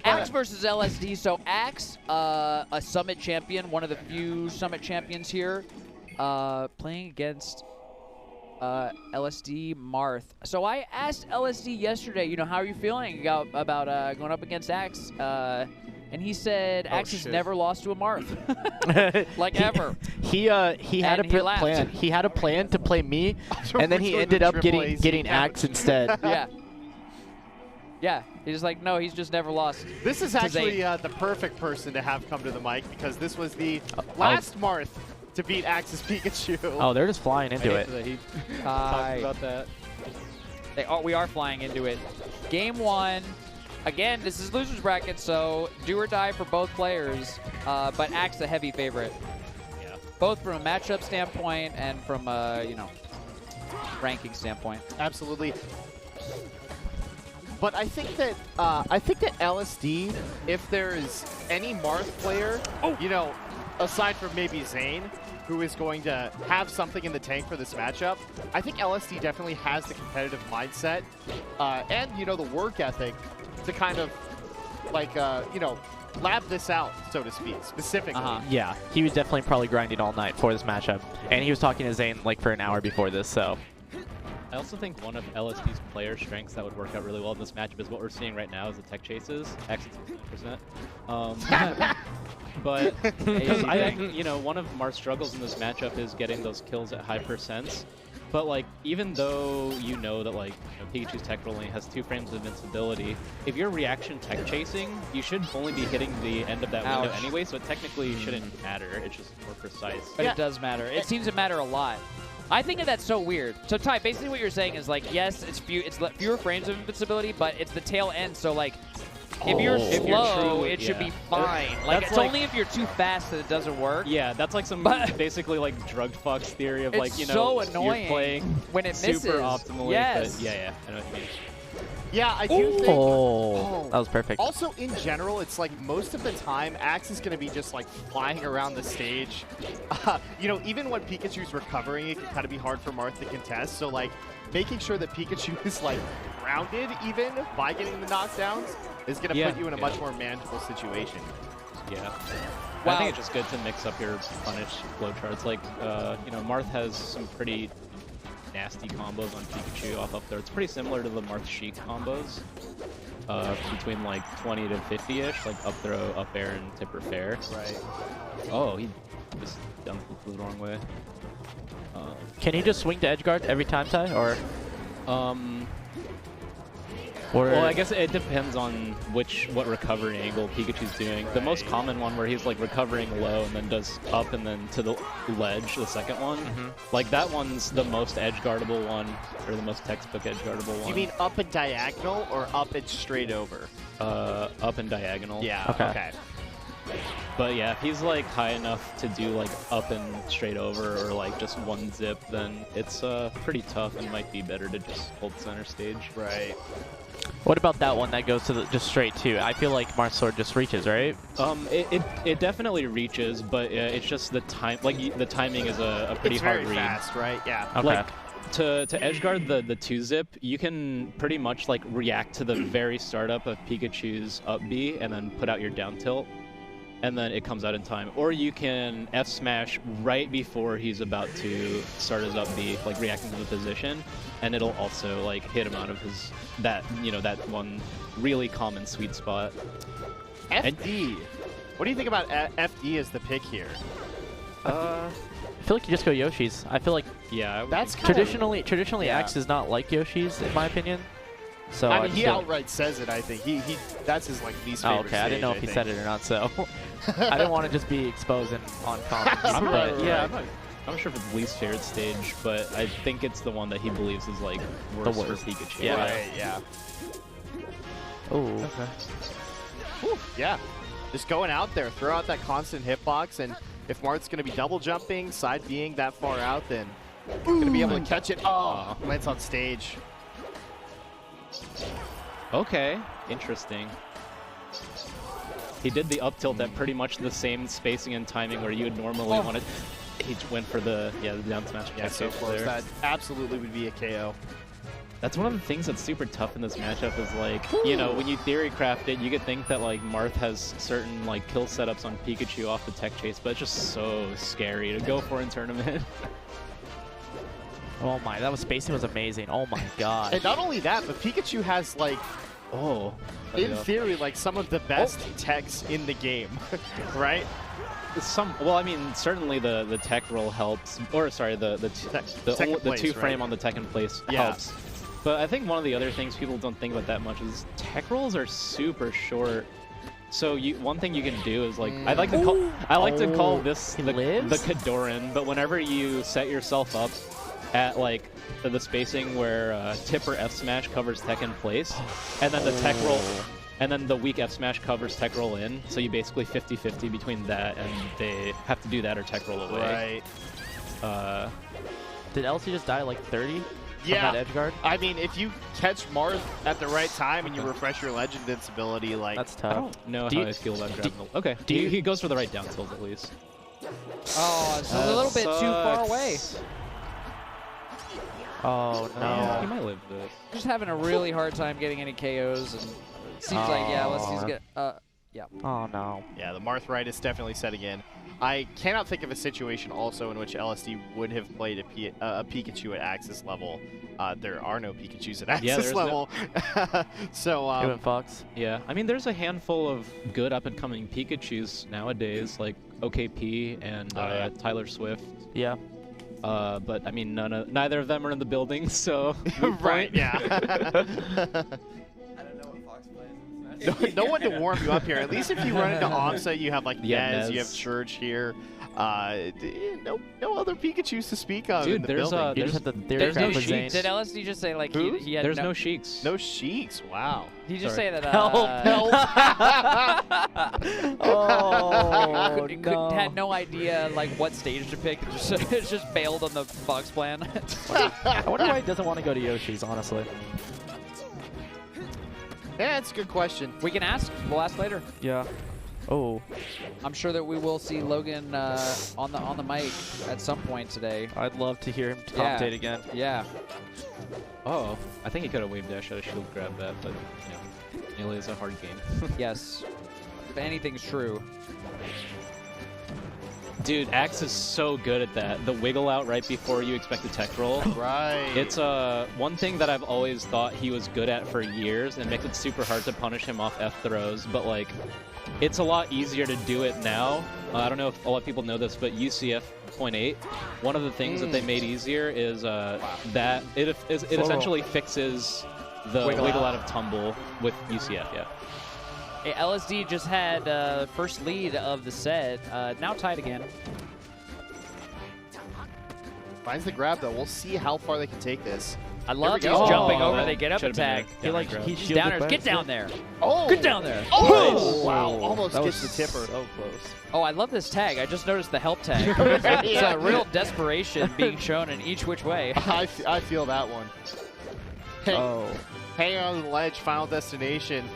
Axe versus LSD. So Axe, a Summit champion, one of the few Summit champions here, playing against LSD Marth. So I asked LSD yesterday, you know, how are you feeling about going up against Axe? And he said Axe has never lost to a Marth, like ever. He had a plan. He had a plan to play me, and then he ended up getting Axe instead. Yeah. Yeah, he's like, no, he's just never lost. This is actually the perfect person to have come to the mic because this was the last Marth to beat Axe's Pikachu. Oh, they're just flying into it. He talked about that. We are flying into it. Game 1. Again, this is loser's bracket, so do or die for both players. But Axe a heavy favorite. Yeah. Both from a matchup standpoint and from you know, ranking standpoint. Absolutely. But I think that LSD, if there is any Marth player, you know, aside from maybe Zane, who is going to have something in the tank for this matchup, I think LSD definitely has the competitive mindset and, you know, the work ethic to kind of, like, you know, lab this out, so to speak, specifically. Yeah, he was definitely probably grinding all night for this matchup. And he was talking to Zane, like, for an hour before this, so. I also think one of LSD's player strengths that would work out really well in this matchup is what we're seeing right now is the tech chases. Actually, it's 69%. But because I think, you know, one of Marth's struggles in this matchup is getting those kills at high percents. But, like, even though you know that, like, you know, Pikachu's tech roll only has 2 frames of invincibility, if you're reaction tech chasing, you should only be hitting the end of that window anyway, so it technically shouldn't matter. It's just more precise. But it does matter. It seems to matter a lot. I think that that's so weird. So, Ty, basically what you're saying is, like, yes, it's fewer frames of invincibility, but it's the tail end, so, like, if you're slow, it should be fine. Like, it's only if you're too fast that it doesn't work. Yeah, that's like some basically like drugged fucks theory of, like, you know, so annoying you're playing when it misses. super optimally. Yes. But yeah, I know what you mean. Yeah, I do think. Oh, that was perfect. Also, in general, it's like most of the time, Axe is going to be just like flying around the stage. You know, even when Pikachu's recovering, it can kind of be hard for Marth to contest. So, like, making sure that Pikachu is, like, grounded even by getting the knockdowns is going to put you in a much more manageable situation. Yeah. I think it's just good to mix up your punish flowcharts. Like, you know, Marth has some pretty nasty combos on Pikachu off up there. It's pretty similar to the Marth Sheik combos. Between like 20 to 50-ish, like up throw, up air, and tipper fair. Right. Oh, he just dumped the wrong way. Can he just swing to edge guard every time, Ty? Or well, I guess it depends on what recovery angle Pikachu's doing. The most common one where he's like recovering low and then does up and then to the ledge, the second one. Like that one's the most edge guardable one, or the most textbook edge guardable one. You mean up and diagonal or up and straight over? Up and diagonal. Yeah. Okay. But yeah, if he's like high enough to do like up and straight over or like just one zip, then it's pretty tough and might be better to just hold center stage. Right. What about that one that goes to just straight too? I feel like Marth's sword just reaches, right? It definitely reaches, but it's just the time. Like the timing is a pretty hard read. It's very fast, right? Yeah. Okay. Like to edge guard the 2-zip, you can pretty much like react to the very startup of Pikachu's up B and then put out your down tilt, and then it comes out in time. Or you can F smash right before he's about to start his up B, like reacting to the position, and it'll also like hit him out of his that one really common sweet spot. FD. What do you think about FD as the pick here? I feel like you just go Yoshi's. I feel like that's traditionally Axe is not like Yoshi's in my opinion. So I mean, he outright says it. I think he that's his like least favorite. Oh, okay. I didn't know if he said it or not, so I didn't want to just be exposing on comments. Yeah, I'm not sure if it's the least favorite stage, but I think it's the one that he believes is like worse for Pikachu. Yeah. Right, yeah. Oh. Okay. Whew, yeah. Just going out there, throw out that constant hitbox, and if Marth's going to be double jumping, side being that far out, then going to be able to catch it. Oh, lands on stage. Okay, interesting. He did the up tilt at pretty much the same spacing and timing where you would normally want to. He went for the down smash. Yeah, so close. That absolutely would be a KO. That's one of the things that's super tough in this matchup is like, you know, when you theory craft it, you could think that like Marth has certain like kill setups on Pikachu off the tech chase, but it's just so scary to go for in tournament. Oh my, that was spacing was amazing. Oh my god. And not only that, but Pikachu has like, in theory, like some of the best techs in the game, right? Well, I mean, certainly the tech roll helps, or sorry, the two frame on the tech in place helps. But I think one of the other things people don't think about that much is tech rolls are super short. So one thing you can do is like I like to call this the Kadoran, but whenever you set yourself up at like the spacing where tip or F smash covers tech in place, and then the tech roll. And then the weak F smash covers tech roll in, so you basically 50-50 between that, and they have to do that or tech roll away. Right. Did LC just die like 30? Yeah. From that edge guard? I mean, if you catch Marth at the right time and you refresh your legend invincibility, like that's tough. I don't know how I feel about grabbing. Okay. He goes for the right down tilt at least. Oh, it's a little bit too far away. Oh no. He might live this. Just having a really hard time getting any KOs, and it seems like let's just get yeah. Oh no. Yeah, the Marth right is definitely setting in. I cannot think of a situation also in which LSD would have played a Pikachu at Axis level. There are no Pikachus at Axis level. So Even Fox. Yeah, I mean, there's a handful of good up-and-coming Pikachus nowadays, like OKP and Tyler Swift. Yeah. But I mean, neither of them are in the building, so right, yeah. No one to warm you up here. At least if you run into Omsa, you have like Nez, you have Church here. No other Pikachus to speak of. Dude, in the there's building. There's no Sheiks. Did LSD just say like he had there's no Sheiks? No Sheiks. Wow. He just say that. Help! Oh no. Had no idea like what stage to pick. Just bailed on the Fox plan. I wonder why he doesn't want to go to Yoshi's, honestly. Yeah, it's a good question. We can ask. We'll ask later. Yeah. Oh. I'm sure that we will see Logan on the mic at some point today. I'd love to hear him commentate again. Yeah. Oh, I think he could have wave dash out a shield grab that, but yeah, Melee is a hard game. Yes. If anything's true. Dude, Axe is so good at that. The wiggle out right before you expect a tech roll. Right. It's one thing that I've always thought he was good at for years, and makes it super hard to punish him off F throws, but like, it's a lot easier to do it now. I don't know if a lot of people know this, but UCF 0.8, one of the things that they made easier is that it essentially fixes the wiggle out of tumble with UCF, yeah. Hey, LSD just had first lead of the set, now tied again. Finds the grab though. We'll see how far they can take this. I love he's jumping over. They get up attack. He's down there. Get down there. Oh! Get down there. Oh! Wow! Almost gets the tipper. So close. Oh, I love this tag. I just noticed the help tag. It's a real desperation being shown in each which way. I feel that one. Hang on the ledge. Final destination.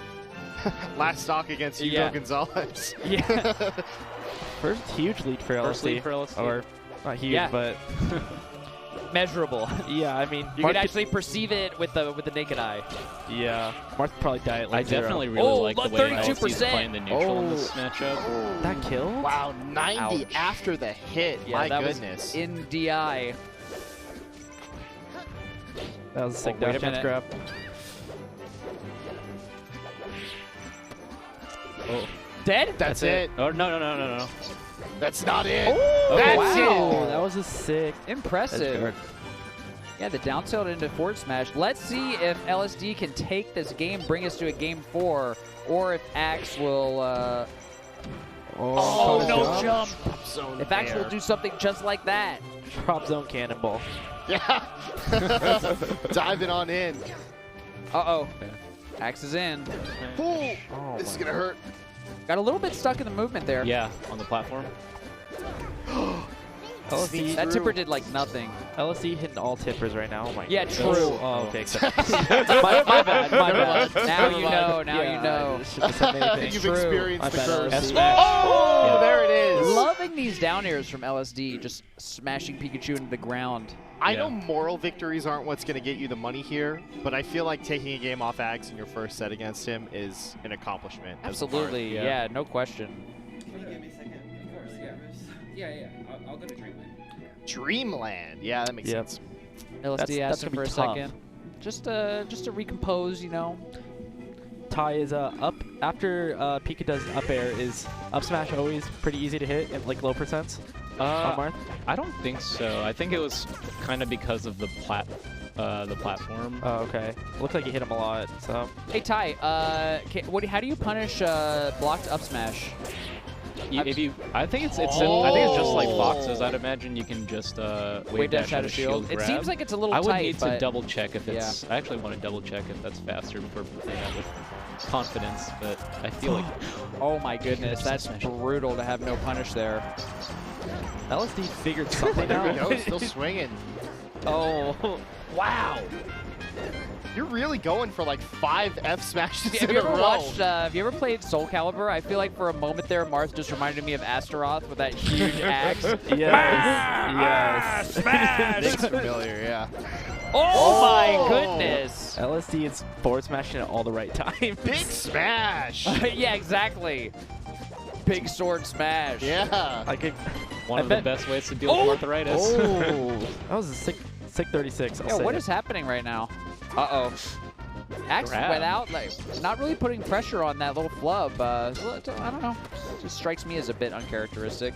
Last stock against Hugo Gonzalez. Yeah. First huge lead for LSD. First lead for LSD. Or not huge, but measurable. Yeah, I mean, you can actually perceve it with the naked eye. Yeah, Marth probably died at like I definitely really like the way LSD's playing the neutral in this matchup. That kill? Wow, 90 after the hit. Yeah, my that goodness. Was in DI. That was a sick dash chance grab. Oh. Dead? That's it. Oh, no. That's not it. Oh, that's wow. it. That was a sick. Impressive. Yeah, the down tilt into forward smash. Let's see if LSD can take this game, bring us to a game 4, or if Axe will... no jump. If Axe will do something just like that. Drop zone cannonball. Yeah. Diving on in. Uh-oh. Axe is in. Oh, this is going to hurt. Got a little bit stuck in the movement there. Yeah, on the platform. That tipper did like nothing. LSD hitting all tippers right now. Oh my Yeah, God. true. Oh, okay. my bad. My bad. Now you know. Now you know. Shouldn't have said anything. You've True. experienced My the bad, curse. LSD. Oh, there it is. Loving these down airs from LSD, just smashing Pikachu into the ground. I know moral victories aren't what's going to get you the money here, but I feel like taking a game off Axe in your first set against him is an accomplishment. Absolutely, yeah, no question. Can you give me a second? Of course, yeah. Yeah. I'll go to Dreamland. Dreamland. Yeah, that makes sense. LSD asked him for a tough. second. Just to recompose, you know. Ty is up after Pika does up air. Is up smash always pretty easy to hit at like low percents? On Marth? I don't think so. I think it was kind of because of the platform. Oh, okay. Looks like you hit him a lot. So. Hey Ty, how do you punish blocked up smash? I think it's just like boxes. I'd imagine you can just wave dash out of shield grab. It seems like it's a little tight. I would tight, need to double check if it's. Yeah. I actually want to double check if that's faster before playing that with confidence. But I feel like. Oh my goodness, that's brutal to have no punish there. LSD figured something out. There we go, still swinging. Oh, Wow. You're really going for like 5 F smashes Have in you a ever row. watched? Have you ever played Soul Calibur? I feel like for a moment there, Marth just reminded me of Astaroth with that huge axe. Yes. Smash! Looks familiar, yeah. Oh my goodness! LSD is forward smashing at all the right times. Big smash. Yeah, exactly. Big sword smash. Yeah. I could. One of the best ways to deal with arthritis. Oh, that was a sick 36. Yeah, what is happening right now? Uh-oh. Axe Grab. went out, like, not really putting pressure on that little flub. I don't know. Just strikes me as a bit uncharacteristic.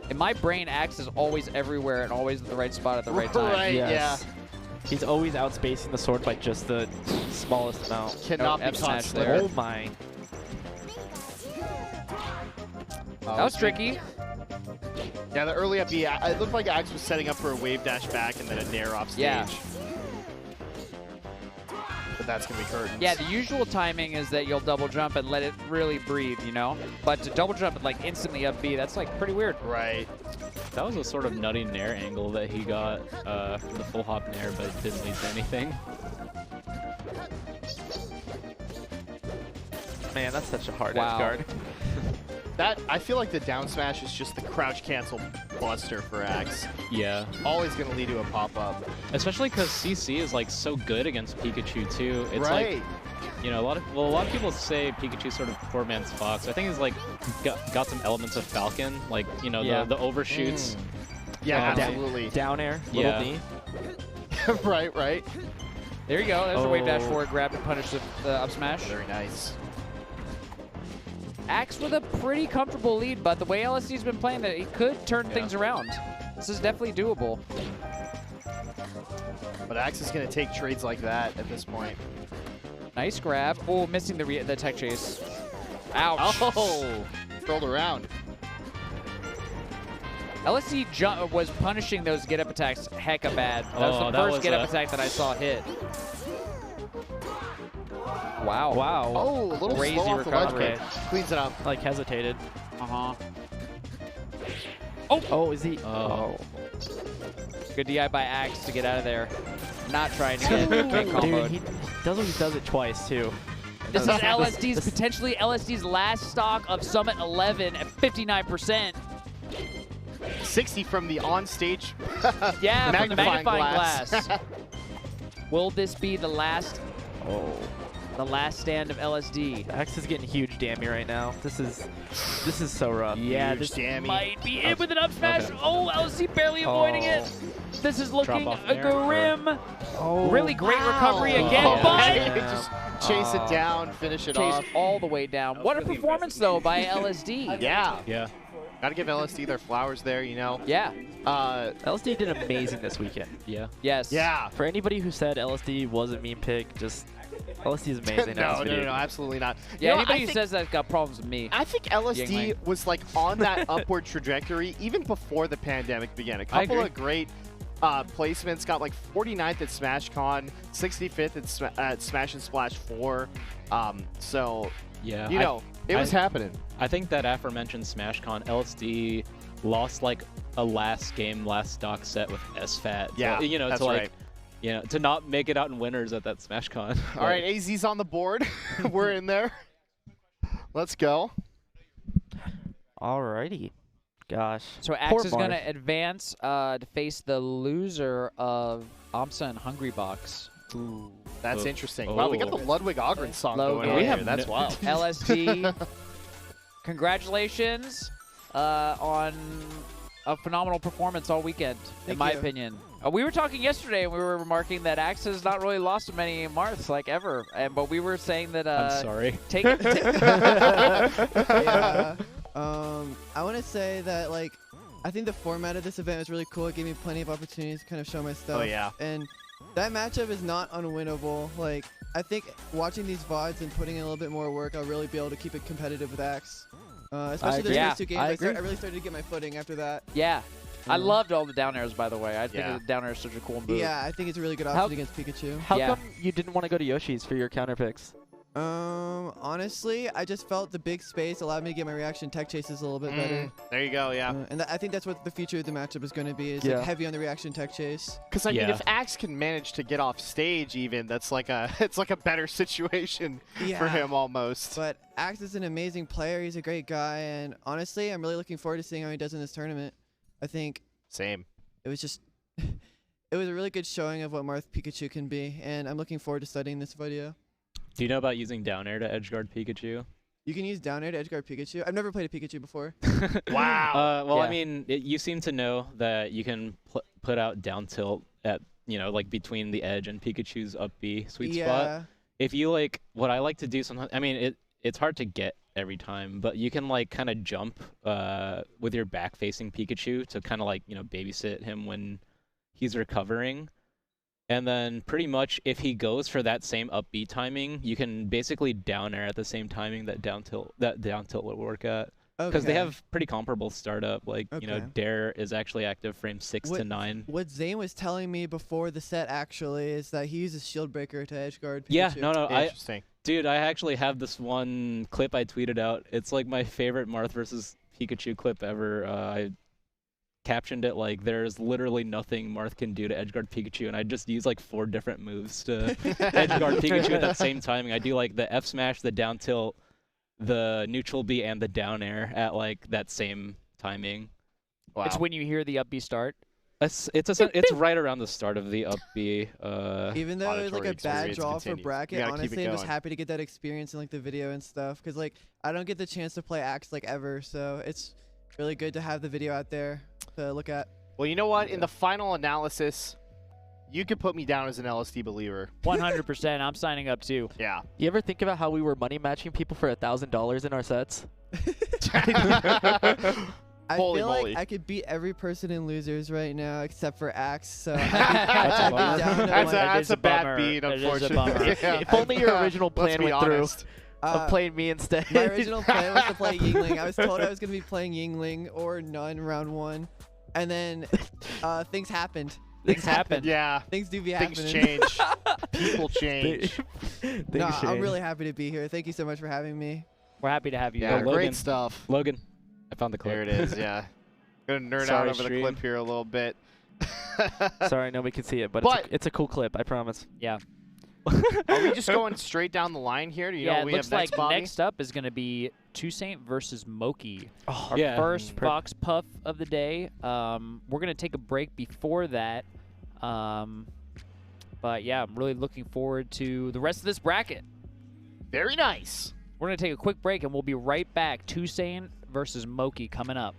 In my brain, Axe is always everywhere and always at the right spot at the right time. Right, Yes. yeah. He's always outspacing the sword by just the smallest amount. Cannot be F caught smash there. Oh my. That was tricky. Yeah, the early up B, it looked like Axe was setting up for a wave dash back and then a nair off stage. Yeah. But that's going to be curtains. Yeah, the usual timing is that you'll double jump and let it really breathe, you know? But to double jump and like instantly up B, that's like pretty weird. Right. That was a sort of nutty nair angle that he got for the full hop nair, but it didn't lead to anything. Man, that's such a hard Wow. edge guard. That, I feel like the down smash is just the crouch cancel buster for Axe. Yeah. Always going to lead to a pop-up. Especially because CC is like so good against Pikachu too. It's Right. like, you know, a lot of people say Pikachu's sort of poor man's Fox. I think he's like got some elements of Falcon, like, you know, Yeah. the overshoots. Yeah, Um, absolutely. Down air, little Yeah. knee. right, right. There you go. There's a wave dash Oh. forward grab to punish the up smash. Very nice. Axe with a pretty comfortable lead, but the way LSD's been playing, that he could turn things around. This is definitely doable. But Axe is going to take trades like that at this point. Nice grab. Oh, missing the tech chase. Ouch. Oh, rolled around. LSD was punishing those get-up attacks hecka bad. That was the first get-up attack that I saw hit. Wow. Wow. Oh, a little Crazy slow off the ledge recovery. kick. Cleans it up. Like hesitated. Uh-huh. Oh, is he? Oh. Good DI by Axe to get out of there. Not trying to get comboed. Dude, he does it twice too. This is LSD's, potentially LSD's last stock of Summit 11 at 59%. 60 from the on-stage Yeah, from the magnifying magnifying glass. glass. Will this be the last Oh. stand of LSD? Axe is getting huge damage right now. This is so rough. Yeah, Huge this damage. might be it with an up smash. Okay. Oh, LSD barely avoiding it. This is looking Drop off there, grim. Oh, Really great recovery again, Oh. but Just chase it down, finish it chase off. all the way down. What a performance, though, by LSD. Yeah. Yeah. Got to give LSD their flowers there, you know. Yeah. LSD did amazing this weekend. Yeah. Yes. Yeah. For anybody who said LSD was a meme pick, just LSD is amazing. no, absolutely not. Yeah, You know, anybody I who think- says that's got problems with me. I think LSD Yingling. was like on that upward trajectory even before the pandemic began. A couple agree. of great placements. Got like 49th at SmashCon, 65th at Smash and Splash 4. So, Yeah. you know, it was happening. I think that aforementioned SmashCon, LSD lost like a last game, last stock set with SFAT. Yeah, you know, that's to like, right. you know, to not make it out in winners at that SmashCon. All right, AZ's on the board. We're in there. Let's go. Alrighty. Gosh. So Poor Axe is going Marth. to advance to face the loser of AMSA and Hungry Box. Ooh. That's Oh. interesting. Wow, we got the Ludwig Ogren song Logan. going on We here. have That's no- wild. LSD, congratulations on a phenomenal performance all weekend, in Thank my you. opinion. We were talking yesterday, and we were remarking that Axe has not really lost many Marths, like, ever. But we were saying that... I'm sorry. Take Yeah. I want to say that, like, I think the format of this event was really cool. It gave me plenty of opportunities to kind of show my stuff. Oh, yeah. And that matchup is not unwinnable. Like, I think watching these VODs and putting in a little bit more work, I'll really be able to keep it competitive with Axe. Especially agree. those Yeah, first two games. I I agree. really started to get my footing after that. Yeah. I Mhm. loved all the down airs, by the way. I think Yeah. the down air is such a cool move. Yeah, I think it's a really good How- option against Pikachu. How Yeah. come you didn't want to go to Yoshi's for your counter picks? Honestly, I just felt the big space allowed me to get my reaction tech chases a little bit better. There you go, yeah. And I think that's what the future of the matchup is going to be, is Yeah. like heavy on the reaction tech chase. Because I mean, Yeah. if Axe can manage to get off stage, even that's like a it's like a better situation for him almost. But Axe is an amazing player. He's a great guy, and honestly, I'm really looking forward to seeing how he does in this tournament. I think Same. it was just it was a really good showing of what Marth Pikachu can be, and I'm looking forward to studying this video. Do you know about using down air to edgeguard Pikachu? You can use down air to edgeguard Pikachu. I've never played a Pikachu before. Wow. Well, Yeah. I mean, you seem to know that you can put out down tilt at, you know, like between the edge and Pikachu's up B sweet spot. If you like, what I like to do sometimes, I mean, it's hard to get every time, but you can like kind of jump with your back facing Pikachu to kind of like, you know, babysit him when he's recovering. And then pretty much if he goes for that same up B timing, you can basically down air at the same timing that down tilt will work at. Because they Okay. have pretty comparable startup. Like, you know, Okay. Dare is actually active frame 6 to 9. What Zane was telling me before the set actually is that he uses Shield Breaker to edgeguard Pikachu. Yeah, no, Interesting. dude, I actually have this one clip I tweeted out. It's like my favorite Marth versus Pikachu clip ever. I captioned it like, there's literally nothing Marth can do to edgeguard Pikachu, and I just use like 4 different moves to edgeguard Pikachu at that same timing. I do like the F smash, the down tilt, the neutral B, and the down air at like that same timing. Wow. It's when you hear the up B start. It's right around the start of the up B. Even though it was like Auditory a bad experience draw for continues. You bracket, gotta keep it honestly, I was going. happy to get that experience in like the video and stuff. Cause like I don't get the chance to play Axe like ever, so it's really good to have the video out there to look at. Well, you know what? In the final analysis, you could put me down as an LSD believer. 100%. I'm signing up, too. Yeah. You ever think about how we were money matching people for $1,000 in our sets? I Holy feel moly. like I could beat every person in losers right now except for Axe, so I'd That's be down to That's like- a is a bad bummer. beat, That is a unfortunately. bummer. Yeah. If only your original Let's plan be went through honest. of playing me instead. My original plan was to play Yingling. I was told I was going to be playing Yingling or none round 1, and then things happened. Things happen. Yeah. Things do be happening. Things change. People change. No, I'm really happy to be here. Thank you so much for having me. We're happy to have you. Yeah, there. Logan. great stuff. Logan, I found the clip. There it is, yeah. Gonna nerd Sorry, out over stream. the clip here a little bit. Sorry, nobody can see it, but, But- it's a cool clip, I promise. Yeah. Are we just going straight down the line here? Do you know Yeah, what it we looks have like next, Bobby? next up is going to be Toussaint versus Moki. Oh, Our Yeah. first Per- Fox Puff of the day. We're going to take a break before that. But yeah, I'm really looking forward to the rest of this bracket. Very nice. We're going to take a quick break, and we'll be right back. Toussaint versus Moki coming up.